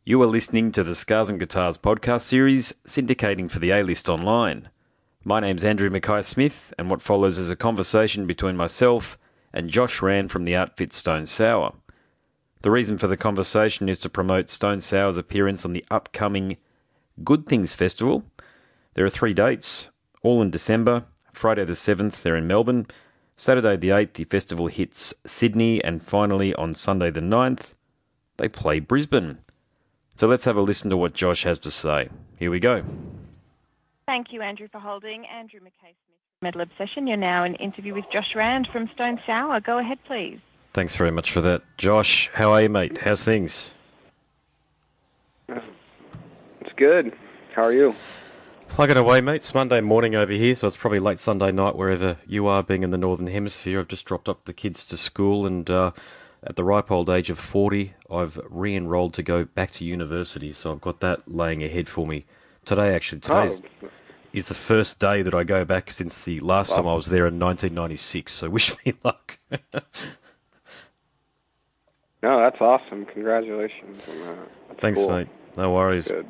You are listening to the Scars and Guitars podcast series, syndicating for the A-List Online. My name's Andrew Mackay-Smith, and what follows is a conversation between myself and Josh Rand from the outfit Stone Sour. The reason for the conversation is to promote Stone Sour's appearance on the upcoming Good Things Festival. There are 3 dates, all in December. Friday the 7th, they're in Melbourne. Saturday the 8th, the festival hits Sydney, and finally on Sunday the 9th, they play Brisbane. So let's have a listen to what Josh has to say. Here we go. Thank you, Andrew, for holding. Andrew Mackay-Smith from Metal Obsession. You're now in interview with Josh Rand from Stone Sour. Go ahead, please. Thanks very much for that. Josh, how are you, mate? How's things? It's good. How are you? Plugging away, mate. It's Monday morning over here, so it's probably late Sunday night wherever you are, being in the Northern Hemisphere. I've just dropped off the kids to school, and at the ripe old age of 40, I've re-enrolled to go back to university, so I've got that laying ahead for me. Today is the first day that I go back since the last time I was there in 1996, so wish me luck. No, that's awesome. Congratulations on that. That's Thanks, cool. mate. No worries. Good.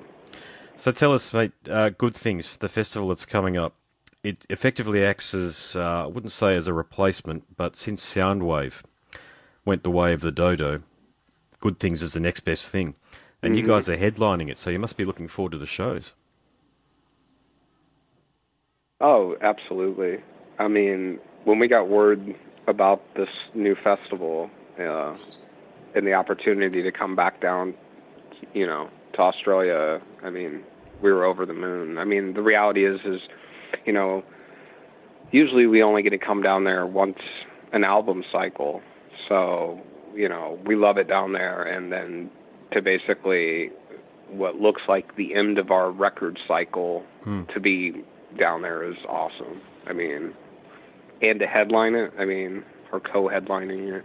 So tell us, mate, Good Things, the festival that's coming up. It effectively acts as, I wouldn't say as a replacement, but since Soundwave went the way of the dodo, Good Things is the next best thing. And you guys are headlining it, so you must be looking forward to the shows. Oh, absolutely. I mean, when we got word about this new festival and the opportunity to come back down, to Australia, I mean, we were over the moon. I mean, the reality is, usually we only get to come down there once an album cycle. So, we love it down there. And then to basically what looks like the end of our record cycle to be down there is awesome. I mean, and to headline it, or co-headlining it.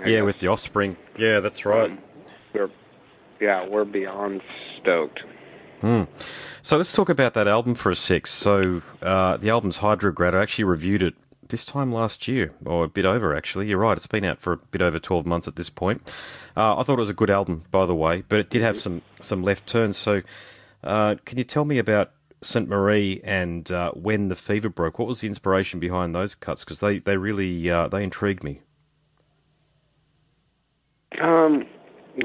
Yeah, with the Offspring. Yeah, that's right. We're beyond stoked. So let's talk about that album for a sec. So the album's Hydrograd. I actually reviewed it this time last year, or a bit over, actually. You're right, it's been out for a bit over 12 months at this point. I thought it was a good album, by the way, but it did have some left turns. So can you tell me about St. Marie and When the Fever Broke? What was the inspiration behind those cuts? Because they really they intrigued me. Well,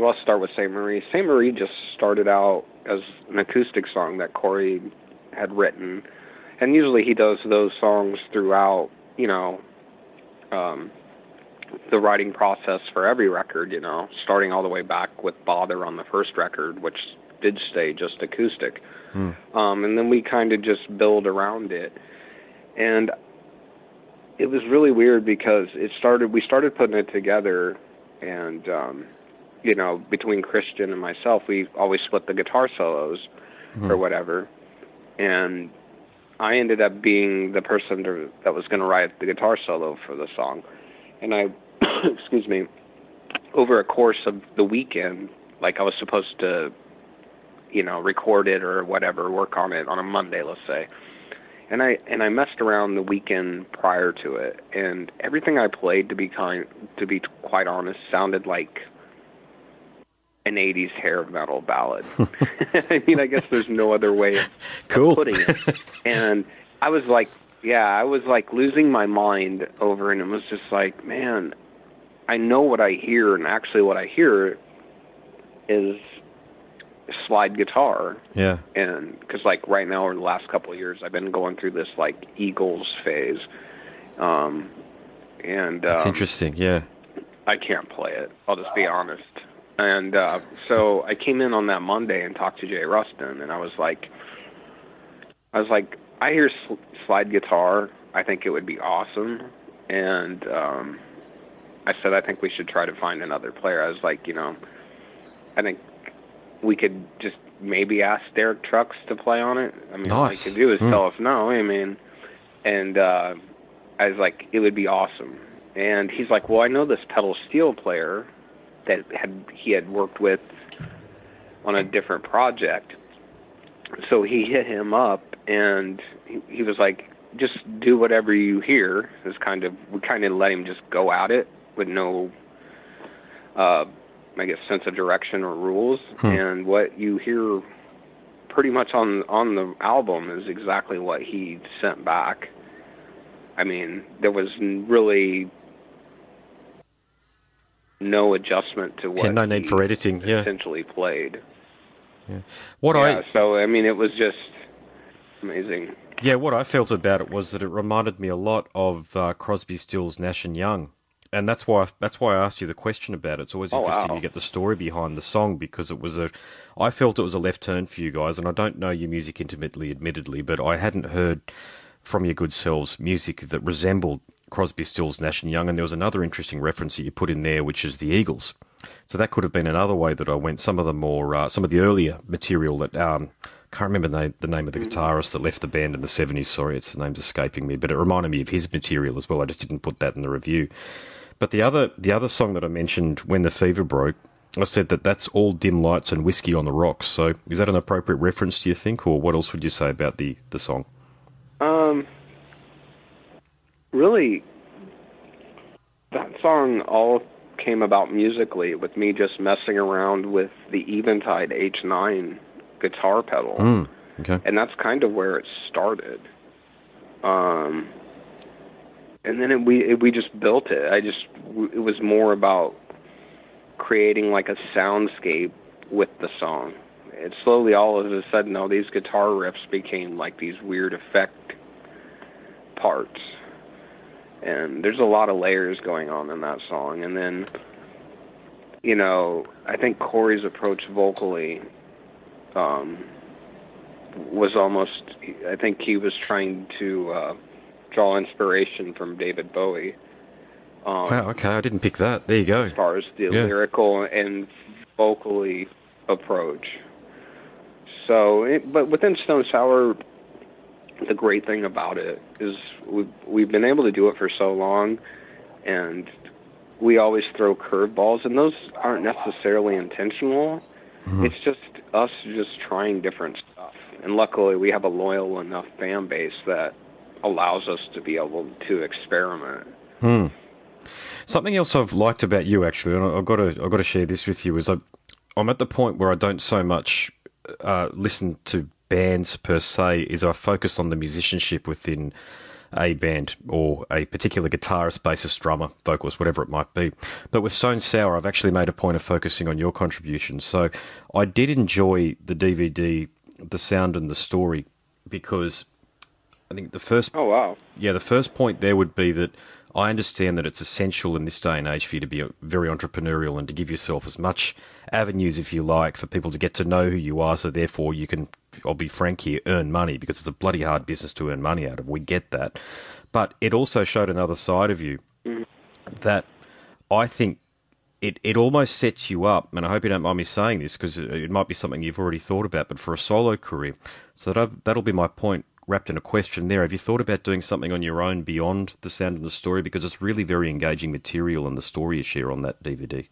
I'll start with St. Marie. St. Marie just started out as an acoustic song that Corey had written. And usually he does those songs throughout, the writing process for every record, starting all the way back with Bother on the first record, which did stay just acoustic. And then we kind of just build around it. And it was really weird because we started putting it together, and between Christian and myself, we always split the guitar solos or whatever. And I ended up being the person that was going to write the guitar solo for the song. And I, excuse me, over a course of the weekend, like I was supposed to, record it or whatever, work on it on a Monday, let's say. And I messed around the weekend prior to it, and everything I played, to be quite honest, sounded like an 80s hair metal ballad. I guess there's no other way of putting it. And I was like losing my mind over it, and it was just like, man, I know what I hear, and actually what I hear is slide guitar. Yeah. And because right now, over the last couple of years, I've been going through this Eagles phase. It's interesting, yeah. I can't play it. I'll just be honest. And so I came in on that Monday and talked to Jay Rustin, and I was like, I hear slide guitar. I think it would be awesome. And I said, I think we should try to find another player. I was like, I think we could just maybe ask Derek Trucks to play on it. Nice. All he could do is tell us no. And I was like, it would be awesome. And he's like, well, I know this pedal steel player that he had worked with on a different project. So he hit him up, and he was like, just do whatever you hear. We kind of let him just go at it with no I guess, sense of direction or rules. And what you hear pretty much on the album is exactly what he sent back. I mean, there was really no adjustment to what no need for editing. essentially played. Yeah. So I mean, it was just amazing. Yeah, what I felt about it was that it reminded me a lot of Crosby, Stills, Nash and Young, and that's why I asked you the question about it. It's always interesting to get the story behind the song, because I felt it was a left turn for you guys, and I don't know your music intimately, admittedly, but I hadn't heard from your good selves music that resembled Crosby, Stills, Nash and Young, and there was another interesting reference that you put in there, which is the Eagles. So that could have been another way that I went. Some of the earlier material that can't remember the name of the guitarist that left the band in the 70s. Sorry, the name's escaping me, but it reminded me of his material as well. I just didn't put that in the review. But the other song that I mentioned, When the Fever Broke, I said that's all Dim Lights and Whiskey on the Rocks. So is that an appropriate reference, do you think, or what else would you say about the song? Really, that song all came about musically with me just messing around with the Eventide H9 guitar pedal. Okay. And that's kind of where it started. And then we just built it. It was more about creating like a soundscape with the song. It slowly, all of a sudden, all these guitar riffs became like these weird effect parts. And there's a lot of layers going on in that song. And then, I think Corey's approach vocally was almost, I think he was trying to draw inspiration from David Bowie. Wow, okay, I didn't pick that. There you go. As far as the lyrical and vocally approach. So, but within Stone Sour, the great thing about it is we've been able to do it for so long, and we always throw curveballs, and those aren't necessarily intentional. It's just us just trying different stuff. And luckily, we have a loyal enough fan base that allows us to be able to experiment. Something else I've liked about you, actually, and I've got to share this with you, is I'm at the point where I don't so much listen to bands per se, is I focus on the musicianship within a band or a particular guitarist, bassist, drummer, vocalist, whatever it might be. But with Stone Sour, I've actually made a point of focusing on your contributions. So I did enjoy the DVD, The Sound and the Story, because I think the first... Oh, wow. Yeah, the first point there would be that I understand that it's essential in this day and age for you to be very entrepreneurial and to give yourself as much avenues, if you like, for people to get to know who you are, so therefore you can, I'll be frank here, earn money, because it's a bloody hard business to earn money out of. We get that. But it also showed another side of you that I think it almost sets you up, and I hope you don't mind me saying this, because it might be something you've already thought about, but for a solo career. So that'll be my point, wrapped in a question there. Have you thought about doing something on your own beyond The Sound and the Story? Because it's really very engaging material, and the story you share on that DVD.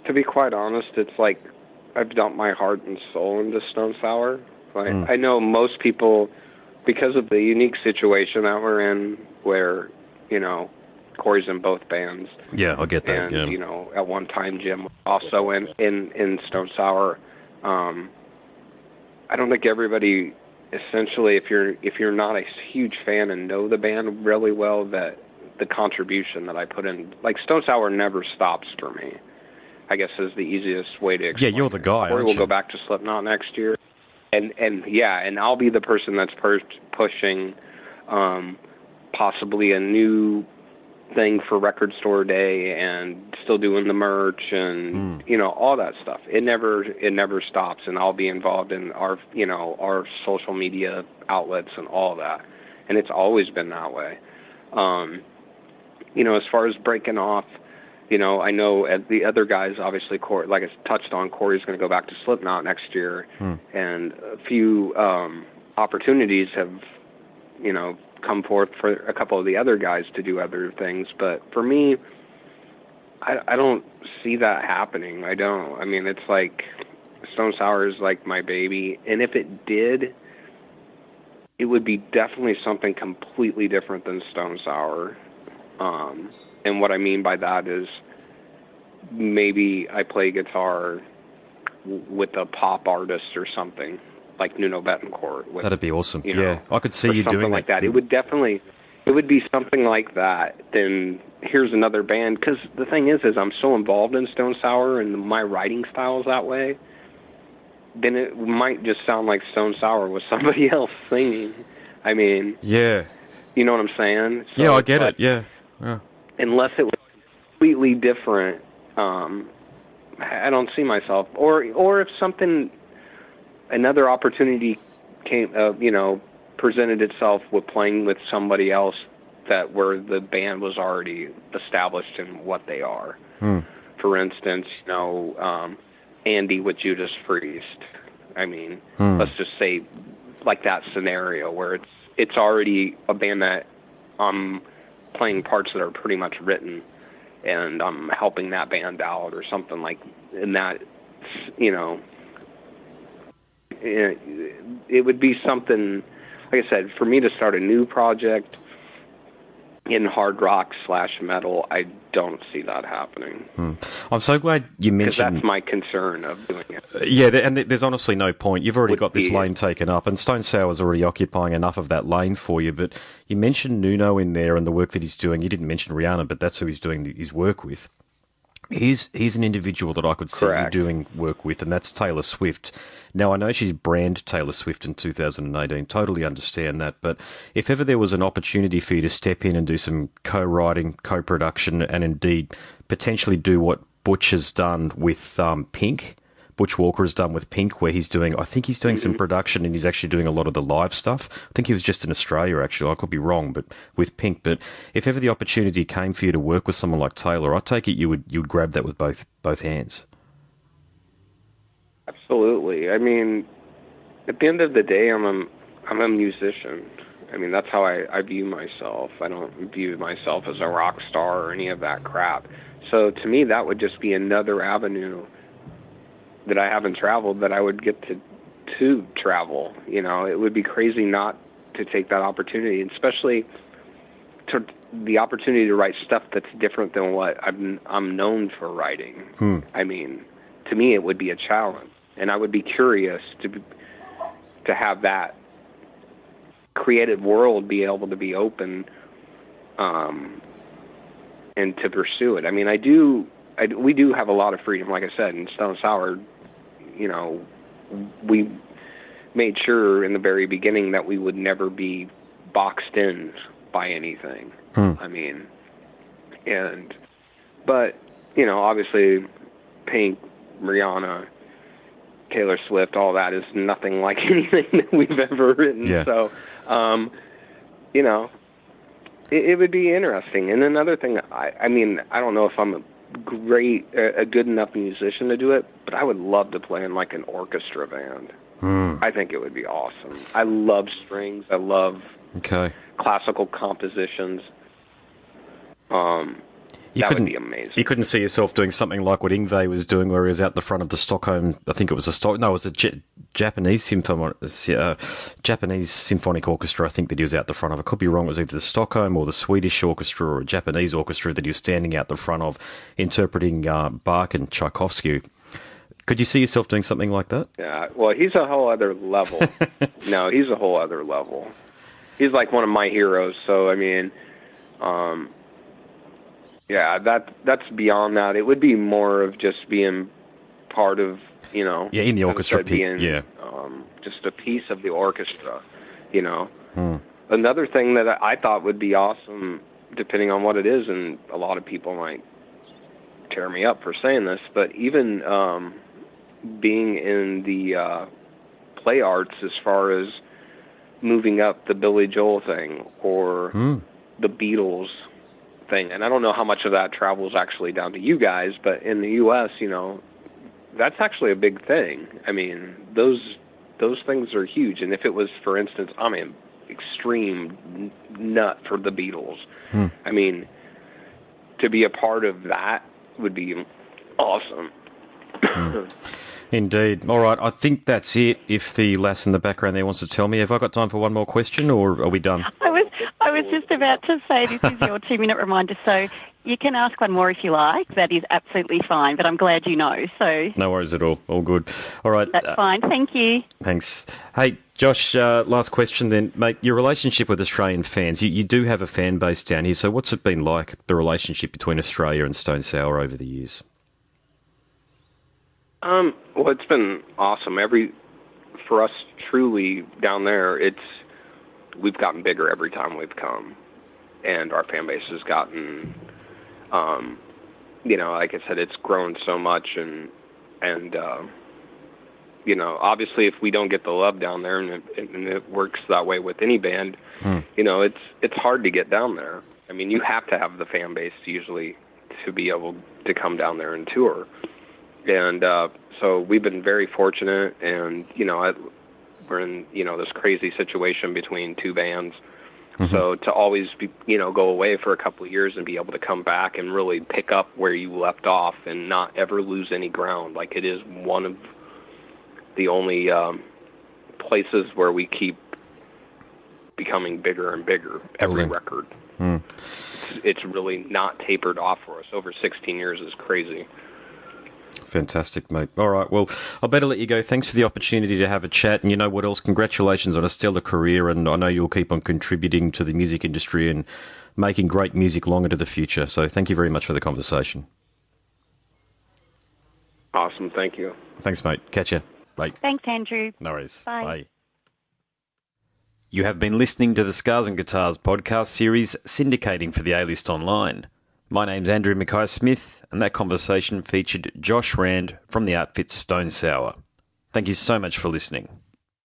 To be quite honest, it's like I've dumped my heart and soul into Stone Sour. I know most people, because of the unique situation that we're in, where, Corey's in both bands. Yeah, I get that. And, yeah. At one time, Jim was also in Stone Sour. I don't think everybody, essentially, if you're not a huge fan and know the band really well, that the contribution that I put in, like Stone Sour never stops for me, I guess is the easiest way to explain. Yeah, you're the guy. Corey will go back to Slipknot next year, and I'll be the person that's pushing possibly a new thing for Record Store Day, and still doing the merch and all that stuff. It never stops, and I'll be involved in our social media outlets and all that, and it's always been that way. As far as breaking off, I know the other guys, obviously, Corey, like I touched on, Corey's going to go back to Slipknot next year, and a few opportunities have, come forth for a couple of the other guys to do other things. But for me, I don't see that happening. I don't. I mean, it's like Stone Sour is like my baby, and if it did, it would be definitely something completely different than Stone Sour. And what I mean by that is maybe I play guitar with a pop artist or something, like Nuno Betancourt. That'd be awesome. Yeah, I could see you doing something like that. It would be something like that. Then here's another band, because the thing is I'm so involved in Stone Sour and my writing style is that way. Then it might just sound like Stone Sour with somebody else singing. I mean, yeah, you know what I'm saying? So, yeah, I get it. Yeah. Unless it was completely different, I don't see myself. Or if another opportunity came, presented itself with playing with somebody else where the band was already established in what they are. For instance, Andy with Judas Priest. I mean, let's just say like that scenario where it's already a band that I'm playing parts that are pretty much written, and I'm helping that band out or something like. And that, it would be something. Like I said, for me to start a new project in hard rock / metal, I don't see that happening. I'm so glad you mentioned... Because that's my concern of doing it. Yeah, and there's honestly no point. You've already got this lane taken up, and Stone Sour's already occupying enough of that lane for you, but you mentioned Nuno in there and the work that he's doing. You didn't mention Rihanna, but that's who he's doing his work with. He's an individual that I could see you doing work with, and that's Taylor Swift. Now, I know she's brand Taylor Swift in 2018, totally understand that, but if ever there was an opportunity for you to step in and do some co-writing, co-production, and indeed potentially do what Butch has done with Pink, Butch Walker has done with Pink, where he's doing some production and he's actually doing a lot of the live stuff. I think he was just in Australia, actually. I could be wrong, but with Pink. But if ever the opportunity came for you to work with someone like Taylor, I take it you would grab that with both hands. Absolutely. I mean, at the end of the day, I'm a musician. I mean, that's how I view myself. I don't view myself as a rock star or any of that crap. So to me, that would just be another avenue that I haven't traveled that I would get to travel. It would be crazy not to take that opportunity, especially the opportunity to write stuff that's different than what I'm known for writing. I mean, to me, it would be a challenge, and I would be curious to have that creative world be able to be open, and to pursue it. I mean, we do have a lot of freedom, like I said, in Stone Sour. We made sure in the very beginning that we would never be boxed in by anything. I mean, but obviously Pink, Rihanna, Taylor Swift, all that is nothing like anything that we've ever written. Yeah. So, it would be interesting. And another thing, I mean, I don't know if I'm a good enough musician to do it, but I would love to play in like an orchestra band. I think it would be awesome. I love strings. I love classical compositions. That would be amazing. You couldn't see yourself doing something like what Yngwie was doing, where he was out the front of the Stockholm. I think it was a Japanese symphonic orchestra. I think that he was out the front of. I could be wrong. It was either the Stockholm or the Swedish orchestra or a Japanese orchestra that he was standing out the front of, interpreting Bach and Tchaikovsky. Could you see yourself doing something like that? Yeah. Well, he's a whole other level. No, he's a whole other level. He's like one of my heroes. So I mean. Yeah, that's beyond that. It would be more of just being part of, in the orchestra, just a piece of the orchestra, Another thing that I thought would be awesome, depending on what it is, and a lot of people might tear me up for saying this, but even being in the play arts as far as moving up the Billy Joel thing or the Beatles thing, and I don't know how much of that travels actually down to you guys, but in the U.S., that's actually a big thing. I mean, those things are huge, and if it was, for instance, I'm an extreme nut for the Beatles. I mean, to be a part of that would be awesome. Indeed. All right, I think that's it. If the lass in the background there wants to tell me, have I got time for one more question, or are we done? I was just about to say this is your 2-minute reminder, so you can ask one more if you like. That is absolutely fine, but I'm glad you know. So No worries at all. All good. All right. that's fine. Thank you. Thanks. Hey, Josh, last question then. Mate, your relationship with Australian fans, you do have a fan base down here, so what's it been like, the relationship between Australia and Stone Sour over the years? Well, it's been awesome. For us, truly, down there, we've gotten bigger every time we've come, and our fan base has gotten, like I said, it's grown so much, and obviously, if we don't get the love down there, and it works that way with any band, it's hard to get down there. I mean, you have to have the fan base usually to be able to come down there and tour. And so we've been very fortunate, and we're in this crazy situation between two bands. Mm-hmm. So to always be go away for a couple of years and be able to come back and really pick up where you left off and not ever lose any ground, like it is one of the only places where we keep becoming bigger and bigger every record. Mm. It's really not tapered off for us. Over 16 years is crazy. Fantastic, mate. All right, well, I better let you go. Thanks for the opportunity to have a chat. And you know what else? Congratulations on a stellar career, and I know you'll keep on contributing to the music industry and making great music long into the future. So thank you very much for the conversation. Awesome, thank you. Thanks, mate. Catch you. Bye. Thanks, Andrew. No worries. Bye. Bye. You have been listening to the Scars and Guitars podcast series, syndicating for the A-List Online. My name's Andrew Mackay-Smith, and that conversation featured Josh Rand from the outfit Stone Sour. Thank you so much for listening.